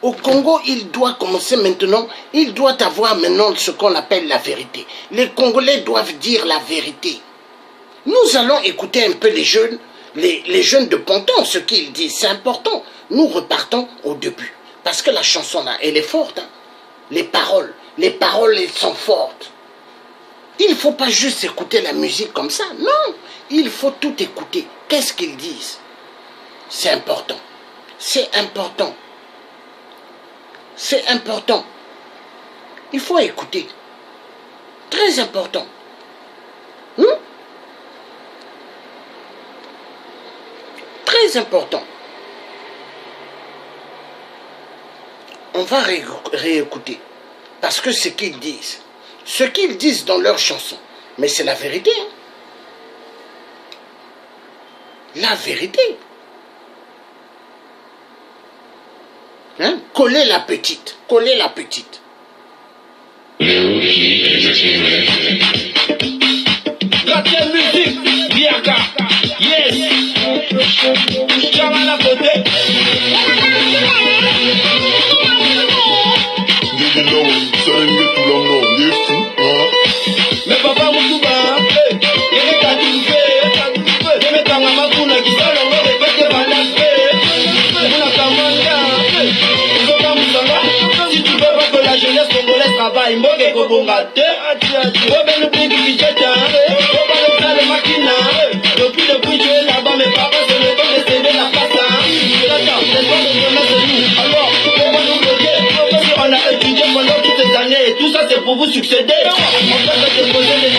Au Congo, il doit commencer maintenant, il doit avoir maintenant ce qu'on appelle la vérité. Les Congolais doivent dire la vérité. Nous allons écouter un peu les jeunes de Ponton, ce qu'ils disent, c'est important. Nous repartons au début. Parce que la chanson là, elle est forte. Hein? Les paroles, elles sont fortes. Il ne faut pas juste écouter la musique comme ça. Non, il faut tout écouter. Qu'est-ce qu'ils disent? C'est important. C'est important. C'est important. Il faut écouter. Très important. Très important. On va réécouter. Parce que ce qu'ils disent dans leurs chansons, mais c'est la vérité. Hein? La vérité. Hein? Coller la petite. Gratte musique, Biaka, yes. Chama la côté. Mais papa Moutouba, il est à Dulfé, il est à Mamakuna qui s'en va répéter Bandafé. Si tu veux pas que la jeunesse congolaise travaille, Mboge Kobongate, Robin le prix du budget, le maquina. Depuis tu es là-bas, mes parents se le temps de céder la place. Alors, comment nous bloquer? On a étudié pendant toutes ces années et tout ça c'est pour vous succéder. On va se poser des